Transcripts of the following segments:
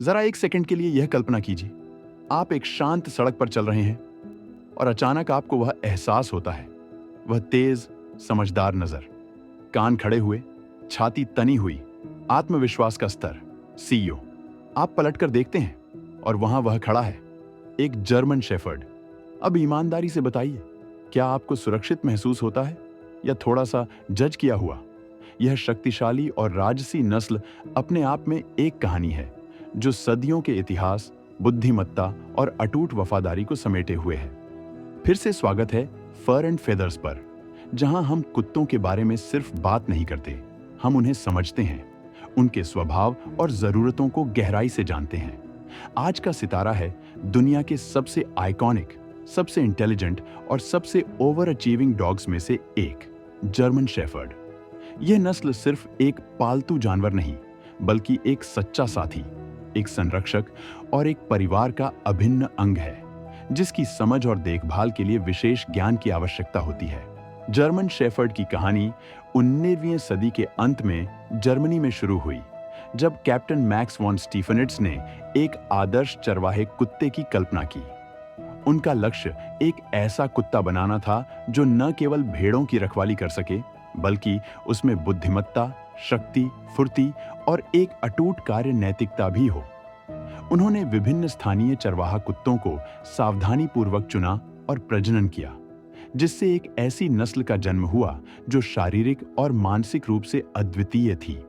जरा एक सेकंड के लिए यह कल्पना कीजिए, आप एक शांत सड़क पर चल रहे हैं और अचानक आपको वह एहसास होता है। वह तेज, समझदार नजर, कान खड़े हुए, छाती तनी हुई, आत्मविश्वास का स्तर, सीईओ। आप पलटकर देखते हैं और वहां वह खड़ा है, एक जर्मन शेफर्ड। अब ईमानदारी से बताइए, क्या आपको सुरक्षित महसूस होता है या थोड़ा सा जज किया हुआ? यह शक्तिशाली और राजसी नस्ल अपने आप में एक कहानी है जो सदियों के इतिहास, बुद्धिमत्ता और अटूट वफादारी को समेटे हुए है। फिर से स्वागत है फर एंड फेदर्स पर, जहां हम कुत्तों के बारे में सिर्फ बात नहीं करते, हम उन्हें समझते हैं, उनके स्वभाव और जरूरतों को गहराई से जानते हैं। आज का सितारा है दुनिया के सबसे आइकॉनिक, सबसे इंटेलिजेंट और सबसे ओवर अचीविंग डॉग्स में से एक, जर्मन शेफर्ड। यह नस्ल सिर्फ एक पालतू जानवर नहीं, बल्कि एक सच्चा साथी, एक संरक्षक और एक परिवार का अभिन्न अंग है, जिसकी समझ और देखभाल के लिए विशेष ज्ञान की आवश्यकता होती है। जर्मन शेफर्ड की कहानी 19वीं सदी के अंत में जर्मनी में शुरू हुई, जब कैप्टन मैक्स वॉन स्टीफनिट्ज ने एक आदर्श चरवाहे कुत्ते की कल्पना की। उनका लक्ष्य एक ऐसा कुत्ता बनाना था जो न केवल भेड़ों की रखवाली कर सके, बल्कि उसमें बुद्धिमत्ता, शक्ति, फुर्ती और एक अटूट कार्य नैतिकता भी हो। उन्होंने विभिन्न स्थानीय चरवाहा कुत्तों को सावधानीपूर्वक चुना और प्रजनन किया, जिससे एक ऐसी नस्ल का जन्म हुआ जो शारीरिक और मानसिक रूप से अद्वितीय थी।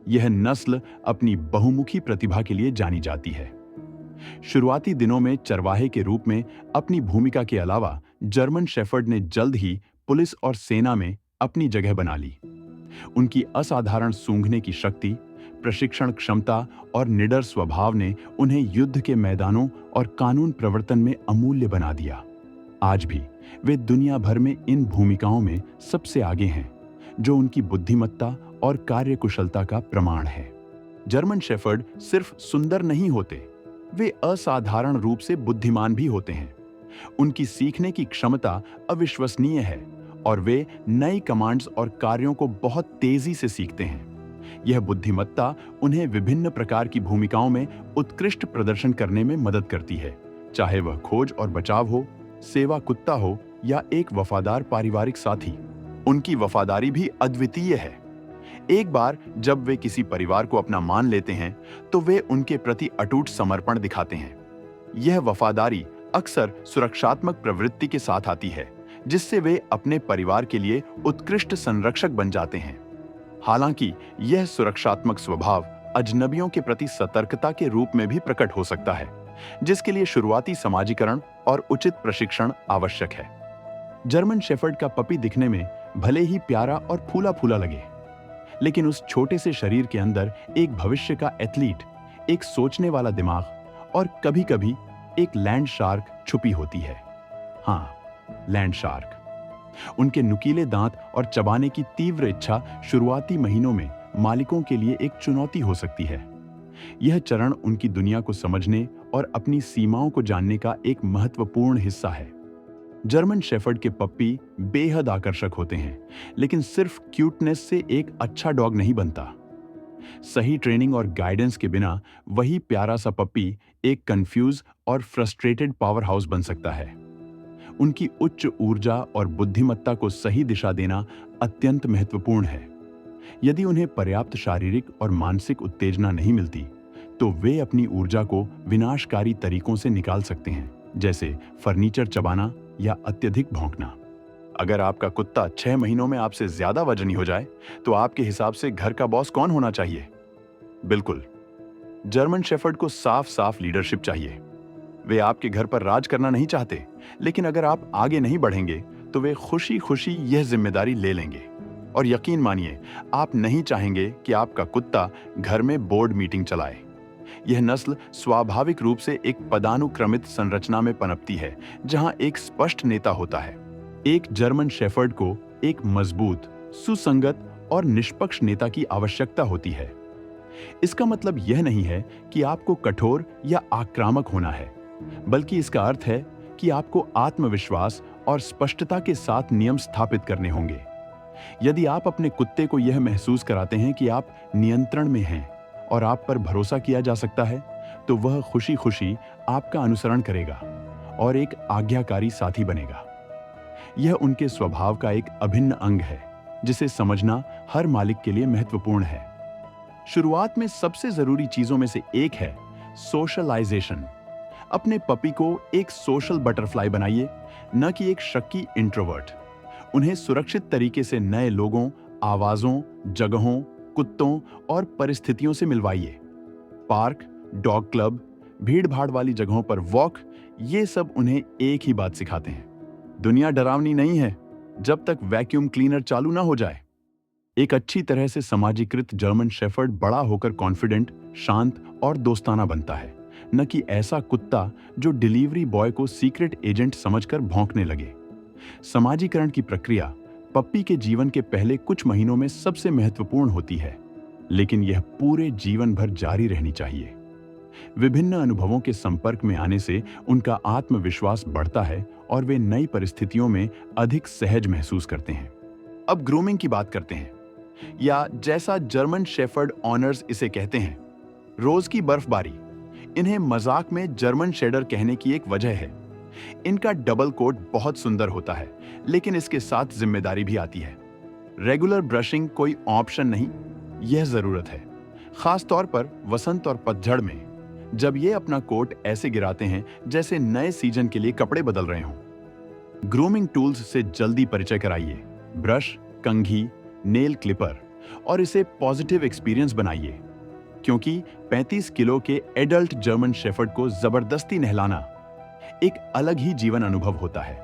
यह नस्ल अपनी बहुमुखी प्रतिभा के लिए जानी जाती है। शुरुआती दिनों में चरवाहे के रूप में अपनी भूमिका के अलावा जर्मन शेफर्ड ने जल्द ही पुलिस और सेना में अपनी जगह बना ली। उनकी असाधारण सूंघने की शक्ति, प्रशिक्षण क्षमता और निडर स्वभाव ने उन्हें युद्ध के मैदानों और कानून प्रवर्तन में अमूल्य बना दिया। आज भी वे दुनिया भर में इन भूमिकाओं में सबसे आगे हैं, जो उनकी बुद्धिमत्ता और कार्यकुशलता का प्रमाण है। जर्मन शेफर्ड सिर्फ सुंदर नहीं होते, वे असाधारण रूप से बुद्धिमान भी होते हैं। उनकी सीखने की क्षमता अविश्वसनीय है और वे नई कमांड्स और कार्यों को बहुत तेजी से सीखते हैं। यह बुद्धिमत्ता उन्हें विभिन्न प्रकार की भूमिकाओं में उत्कृष्ट प्रदर्शन करने में मदद करती है, चाहे वह खोज और बचाव हो, सेवा कुत्ता हो या एक वफादार पारिवारिक साथी। उनकी वफादारी भी अद्वितीय है। एक बार जब वे किसी परिवार को अपना मान लेते हैं, तो वे उनके प्रति अटूट समर्पण दिखाते हैं। यह वफादारी अक्सर सुरक्षात्मक प्रवृत्ति के साथ आती है, जिससे वे अपने परिवार के लिए उत्कृष्ट संरक्षक बन जाते हैं। हालांकि यह सुरक्षात्मक स्वभाव अजनबियों के प्रति सतर्कता के रूप में भी प्रकट हो सकता है, जिसके लिए शुरुआती समाजीकरण और उचित प्रशिक्षण आवश्यक है। जर्मन शेफर्ड का पपी दिखने में भले ही प्यारा और फूला फूला लगे, लेकिन उस छोटे से शरीर के अंदर एक भविष्य का एथलीट, एक सोचने वाला दिमाग और कभी-कभी एक लैंड शार्क छुपी होती है। हाँ, लैंड शार्क। उनके नुकीले दांत और चबाने की तीव्र इच्छा शुरुआती महीनों में मालिकों के लिए एक चुनौती हो सकती है। यह चरण उनकी दुनिया को समझने और अपनी सीमाओं को जानने का एक महत्वपूर्ण हिस्सा है। जर्मन शेफर्ड के पप्पी बेहद आकर्षक होते हैं, लेकिन सिर्फ क्यूटनेस से एक अच्छा डॉग नहीं बनता। सही ट्रेनिंग और गाइडेंस के बिना वही प्यारा सा पप्पी एक कंफ्यूज और फ्रस्ट्रेटेड पावर हाउस बन सकता है। उनकी उच्च ऊर्जा और बुद्धिमत्ता को सही दिशा देना अत्यंत महत्वपूर्ण है। यदि उन्हें पर्याप्त शारीरिक और मानसिक उत्तेजना नहीं मिलती, तो वे अपनी ऊर्जा को विनाशकारी तरीकों से निकाल सकते हैं, जैसे फर्नीचर चबाना या अत्यधिक भौंकना। अगर आपका कुत्ता 6 महीनों में आपसे ज्यादा वजनी हो जाए, तो आपके हिसाब से घर का बॉस कौन होना चाहिए? बिल्कुल, जर्मन शेफर्ड को साफ साफ लीडरशिप चाहिए। वे आपके घर पर राज करना नहीं चाहते, लेकिन अगर आप आगे नहीं बढ़ेंगे, तो वे खुशी खुशी यह जिम्मेदारी ले लेंगे। और यकीन मानिए, आप नहीं चाहेंगे कि आपका कुत्ता घर में बोर्ड मीटिंग चलाए। यह नस्ल स्वाभाविक रूप से एक पदानुक्रमित संरचना में पनपती है, जहां एक स्पष्ट नेता होता है। एक जर्मन शेफर्ड को एक मजबूत, सुसंगत और निष्पक्ष नेता की आवश्यकता होती है। इसका मतलब यह नहीं है कि आपको कठोर या आक्रामक होना है, बल्कि इसका अर्थ है कि आपको आत्मविश्वास और स्पष्टता के साथ नियम स्थापित करने होंगे। यदि आप अपने कुत्ते को यह महसूस कराते हैं कि आप नियंत्रण में हैं और आप पर भरोसा किया जा सकता है, तो वह खुशी खुशी आपका अनुसरण करेगा और एक आज्ञाकारी साथी बनेगा। यह उनके स्वभाव का एक अभिन्न अंग है जिसे समझना हर मालिक के लिए महत्वपूर्ण है। शुरुआत में सबसे जरूरी चीजों में से एक है सोशलाइजेशन। अपने पपी को एक सोशल बटरफ्लाई बनाइए, न कि एक शक्की इंट्रोवर्ट। उन्हें सुरक्षित तरीके से नए लोगों, आवाजों, जगहों, कुत्तों और परिस्थितियों से मिलवाइए। पार्क, डॉग क्लब, भीड़-भाड़ वाली जगहों पर वॉक, ये सब उन्हें एक ही बात सिखाते हैं। दुनिया डरावनी नहीं है जब तक वैक्यूम क्लीनर चालू ना हो जाए। एक अच्छी तरह से समाजीकृत जर्मन शेफर्ड बड़ा होकर कॉन्फिडेंट, शांत और दोस्ताना बनता है, न कि ऐसा कुत्ता जो डिलीवरी बॉय को सीक्रेट एजेंट समझकर भौंकने लगे। समाजीकरण की प्रक्रिया पप्पी के जीवन के पहले कुछ महीनों में सबसे महत्वपूर्ण होती है, लेकिन यह पूरे जीवन भर जारी रहनी चाहिए। विभिन्न अनुभवों के संपर्क में आने से उनका आत्मविश्वास बढ़ता है और वे नई परिस्थितियों में अधिक सहज महसूस करते हैं। अब ग्रूमिंग की बात करते हैं, या जैसा जर्मन शेफर्ड ऑनर्स इसे कहते हैं, रोज की बर्फबारी। इन्हें मजाक में जर्मन शेडर कहने की एक वजह है। इनका डबल कोट बहुत सुंदर होता है, लेकिन इसके साथ जिम्मेदारी भी आती है। रेगुलर ब्रशिंग कोई ऑप्शन नहीं, यह जरूरत है, खास तौर पर वसंत और पतझड़ में, जब ये अपना कोट ऐसे गिराते हैं जैसे नए सीजन के लिए कपड़े बदल रहे हों। ग्रूमिंग टूल्स से जल्दी परिचय कराइए। ब्रश, कंघी, नेल क्लिपर, और इसे पॉजिटिव एक्सपीरियंस बनाइए, क्योंकि 35 किलो के एडल्ट जर्मन शेफर्ड को जबरदस्ती नहलाना एक अलग ही जीवन अनुभव होता है।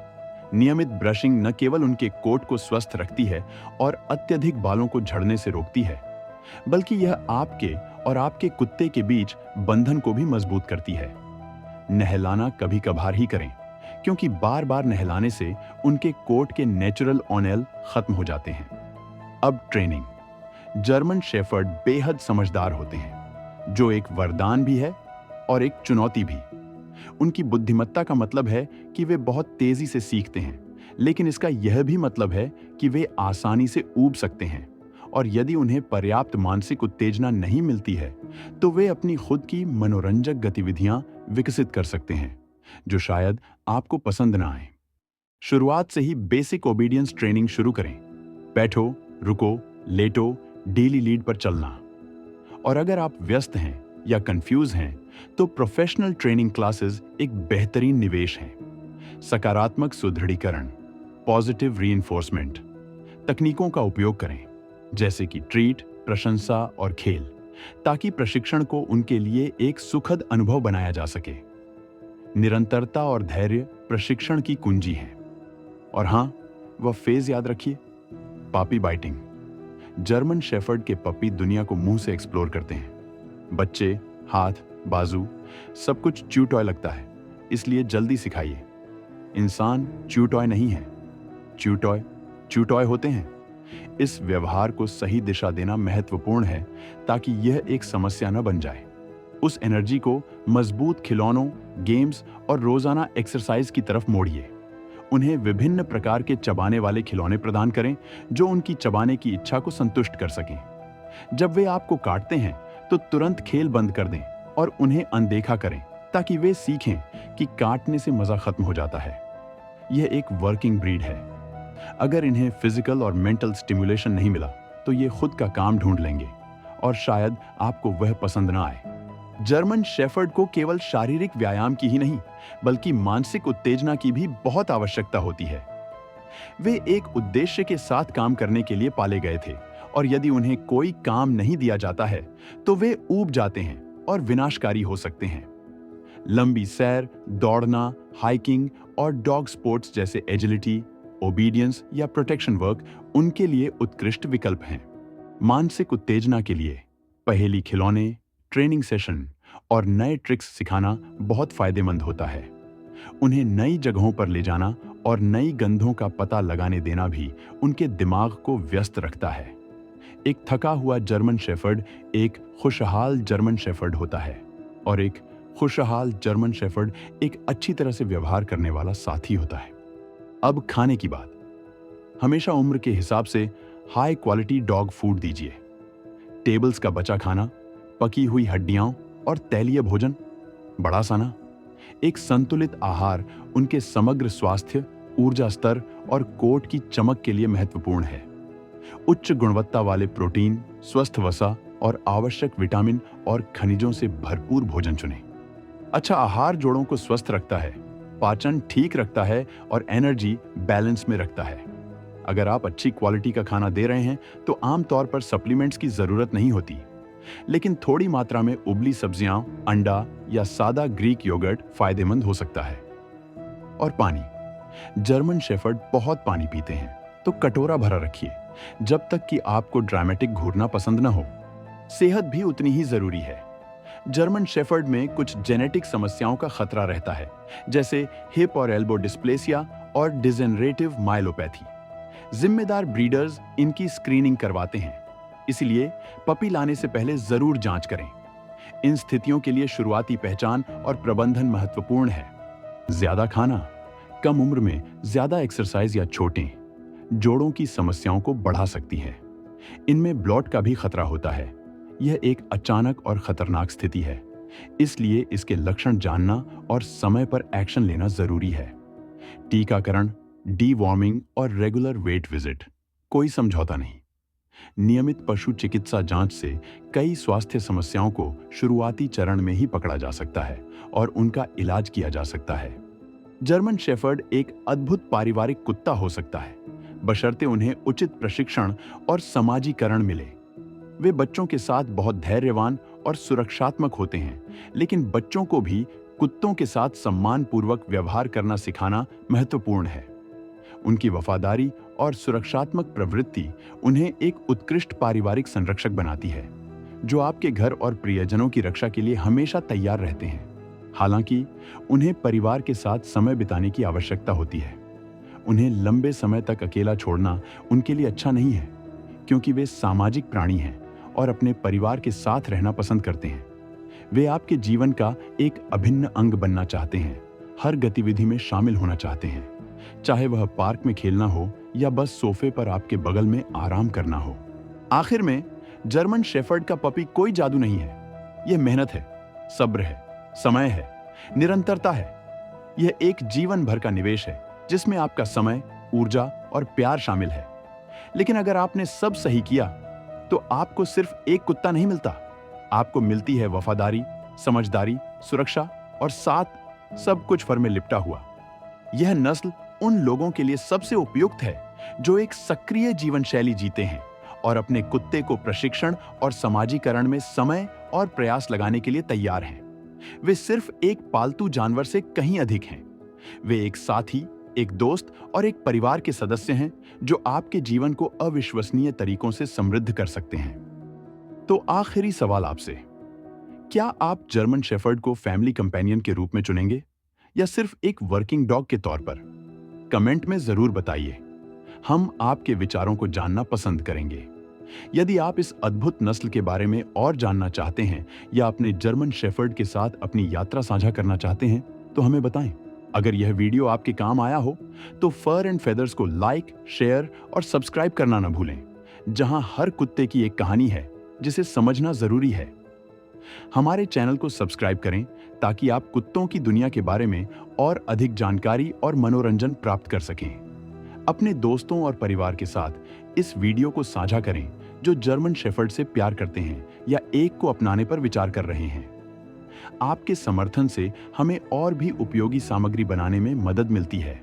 नियमित ब्रशिंग न केवल उनके कोट को स्वस्थ रखती है और अत्यधिक बालों को झड़ने से रोकती है, बल्कि यह आपके और आपके कुत्ते के बीच बंधन को भी मजबूत करती है। नहलाना कभी कभार ही करें, क्योंकि बार बार नहलाने से उनके कोट के नेचुरल ऑनेल खत्म हो जाते हैं। अब ट्रेनिंग। जर्मन शेफर्ड बेहद समझदार होते हैं, जो एक वरदान भी है और एक चुनौती भी। उनकी बुद्धिमत्ता का मतलब है कि वे बहुत तेजी से सीखते हैं, लेकिन इसका यह भी मतलब है कि वे आसानी से ऊब सकते हैं, और यदि उन्हें पर्याप्त मानसिक उत्तेजना नहीं मिलती है तो वे अपनी खुद की मनोरंजक गतिविधियां विकसित कर सकते हैं, जो शायद आपको पसंद ना आए। शुरुआत से ही बेसिक ओबीडियंस ट्रेनिंग शुरू करें। बैठो, रुको, लेटो, डेली लीड पर चलना। और अगर आप व्यस्त हैं या कंफ्यूज हैं तो प्रोफेशनल ट्रेनिंग क्लासेस एक बेहतरीन निवेश हैं। सकारात्मक सुदृढ़ीकरण, पॉजिटिव रीइंफोर्समेंट तकनीकों का उपयोग करें, जैसे कि ट्रीट, प्रशंसा और खेल, ताकि प्रशिक्षण को उनके लिए एक सुखद अनुभव बनाया जा सके। निरंतरता और धैर्य प्रशिक्षण की कुंजी है। और हां, वह फेज याद रखिए, पापी बाइटिंग। जर्मन शेफर्ड के पपी दुनिया को मुंह से एक्सप्लोर करते हैं। बच्चे, हाथ, बाजू, सब कुछ च्यू टॉय लगता है, इसलिए जल्दी सिखाइए। इंसान च्यू टॉय नहीं है, च्यू टॉय होते हैं। इस व्यवहार को सही दिशा देना महत्वपूर्ण है, ताकि यह एक समस्या न बन जाए। उस एनर्जी को मजबूत खिलौनों, गेम्स और रोजाना एक्सरसाइज की तरफ मोड़िए। उन्हें विभिन्न प्रकार के चबाने वाले खिलौने प्रदान करें, जो उनकी चबाने की इच्छा को संतुष्ट कर सकें। जब वे आपको काटते हैं तो तुरंत खेल बंद कर दें और उन्हें अनदेखा करें, ताकि वे सीखें कि काटने से मजा खत्म हो जाता है। यह एक वर्किंग ब्रीड है। अगर इन्हें फिजिकल और मेंटल स्टिमुलेशन नहीं मिला तो ये खुद का काम ढूंढ लेंगे, और शायद आपको वह पसंद ना आए। जर्मन शेफर्ड को केवल शारीरिक व्यायाम की ही नहीं, बल्कि मानसिक उत्तेजना की भी बहुत आवश्यकता होती है। वे एक उद्देश्य के साथ काम करने के लिए पाले गए थे, और यदि उन्हें कोई काम नहीं दिया जाता है तो वे ऊब जाते हैं और विनाशकारी हो सकते हैं। लंबी सैर, दौड़ना, हाइकिंग और डॉग स्पोर्ट्स जैसे एजिलिटी, ओबीडियंस या प्रोटेक्शन वर्क उनके लिए उत्कृष्ट विकल्प हैं। मानसिक उत्तेजना के लिए पहेली खिलौने, ट्रेनिंग सेशन और नए ट्रिक्स सिखाना बहुत फायदेमंद होता है। उन्हें नई जगहों पर ले जाना और नई गंधों का पता लगाने देना भी उनके दिमाग को व्यस्त रखता है। एक थका हुआ जर्मन शेफर्ड एक खुशहाल जर्मन शेफर्ड होता है, और एक खुशहाल जर्मन शेफर्ड एक अच्छी तरह से व्यवहार करने वाला साथी होता है। अब खाने की बात। हमेशा उम्र के हिसाब से हाई क्वालिटी डॉग फूड दीजिए। टेबल्स का बचा खाना, पकी हुई हड्डियां और तैलीय भोजन बड़ा सा ना। एक संतुलित आहार उनके समग्र स्वास्थ्य, ऊर्जा स्तर और कोट की चमक के लिए महत्वपूर्ण है। उच्च गुणवत्ता वाले प्रोटीन, स्वस्थ वसा और आवश्यक विटामिन और खनिजों से भरपूर भोजन चुनें। अच्छा आहार जोड़ों को स्वस्थ रखता है, पाचन ठीक रखता है और एनर्जी बैलेंस में रखता है। अगर आप अच्छी क्वालिटी का खाना दे रहे हैं तो आमतौर पर सप्लीमेंट्स की जरूरत नहीं होती, लेकिन थोड़ी मात्रा में उबली सब्जियां, अंडा या सादा ग्रीक योगर्ट फायदेमंद हो सकता है। और पानी। जर्मन शेफर्ड बहुत पानी पीते हैं, तो कटोरा भरा रखिए जब तक कि आपको ड्रामेटिक घूरना पसंद न हो। सेहत भी उतनी ही जरूरी है। जर्मन शेफर्ड में कुछ जेनेटिक समस्याओं का खतरा रहता है, जैसे हिप और एल्बो डिस्प्लेसिया और डिजेनरेटिव माइलोपैथी। जिम्मेदार ब्रीडर्स इनकी स्क्रीनिंग करवाते हैं, इसलिए पपी लाने से पहले जरूर जांच करें। इन स्थितियों के लिए शुरुआती पहचान और प्रबंधन महत्वपूर्ण है। ज्यादा खाना, कम उम्र में ज्यादा एक्सरसाइज या चोटें जोड़ों की समस्याओं को बढ़ा सकती है। इनमें ब्लॉट का भी खतरा होता है। यह एक अचानक और खतरनाक स्थिति है, इसलिए इसके लक्षण जानना और समय पर एक्शन लेना जरूरी है। टीकाकरण, डीवॉर्मिंग और रेगुलर वेट विजिट, कोई समझौता नहीं। नियमित पशु चिकित्सा जांच से कई स्वास्थ्य समस्याओं को शुरुआती चरण में ही पकड़ा जा सकता है और उनका इलाज किया जा सकता है। जर्मन शेफर्ड एक अद्भुत पारिवारिक कुत्ता हो सकता है, बशर्ते उन्हें उचित प्रशिक्षण और समाजीकरण मिले। वे बच्चों के साथ बहुत धैर्यवान और सुरक्षात्मक होते हैं, लेकिन बच्चों को भी कुत्तों के साथ सम्मानपूर्वक व्यवहार करना सिखाना महत्वपूर्ण है। उनकी वफादारी और सुरक्षात्मक प्रवृत्ति उन्हें एक उत्कृष्ट पारिवारिक संरक्षक बनाती है, जो आपके घर और प्रियजनों की रक्षा के लिए हमेशा तैयार रहते हैं। हालांकि उन्हें परिवार के साथ समय बिताने की आवश्यकता होती है। उन्हें लंबे समय तक अकेला छोड़ना उनके लिए अच्छा नहीं है, क्योंकि वे सामाजिक प्राणी हैं और अपने परिवार के साथ रहना पसंद करते हैं। वे आपके जीवन का एक अभिन्न अंग बनना चाहते हैं, हर गतिविधि में शामिल होना चाहते हैं, चाहे वह पार्क में खेलना हो या बस सोफे पर आपके बगल में आराम करना हो। आखिर में, जर्मन शेफर्ड का पपी कोई जादू नहीं है। यह मेहनत है, सब्र है, समय है, निरंतरता है। यह एक जीवन भर का निवेश है, जिसमें आपका समय, ऊर्जा और प्यार शामिल है। लेकिन अगर आपने सब सही किया, तो आपको सिर्फ एक कुत्ता नहीं मिलता। आपको मिलती है वफादारी, समझदारी, सुरक्षा और साथ सब कुछ फर में लिपटा हुआ। यह नस्ल उन लोगों के लिए सबसे उपयुक्त है जो एक सक्रिय जीवन शैली जीते हैं और अपने कुत्ते को प्रशिक्षण और समाजीकरण में समय और प्रयास लगाने के लिए तैयार हैं। वे सिर्फ एक पालतू जानवर से कहीं अधिक हैं। वे एक साथी, एक दोस्त और एक परिवार के सदस्य हैं जो आपके जीवन को अविश्वसनीय तरीकों से समृद्ध कर सकते हैं। तो आखिरी सवाल आपसे, क्या आप जर्मन शेफर्ड को फैमिली कंपेनियन के रूप में चुनेंगे या सिर्फ एक वर्किंग डॉग के तौर पर? कमेंट में जरूर बताइए। हम आपके विचारों को जानना पसंद करेंगे। यदि आप इस अद्भुत नस्ल के बारे में और जानना चाहते हैं या अपने जर्मन शेफर्ड के साथ अपनी यात्रा साझा करना चाहते हैं, तो हमें बताएं। अगर यह वीडियो आपके काम आया हो तो फर एंड फेदर्स को लाइक, शेयर और सब्सक्राइब करना न भूलें, जहां हर कुत्ते की एक कहानी है जिसे समझना जरूरी है। हमारे चैनल को सब्सक्राइब करें ताकि आप कुत्तों की दुनिया के बारे में और अधिक जानकारी और मनोरंजन प्राप्त कर सकें। अपने दोस्तों और परिवार के साथ इस वीडियो को साझा करें जो जर्मन शेफर्ड से प्यार करते हैं या एक को अपनाने पर विचार कर रहे हैं। आपके समर्थन से हमें और भी उपयोगी सामग्री बनाने में मदद मिलती है।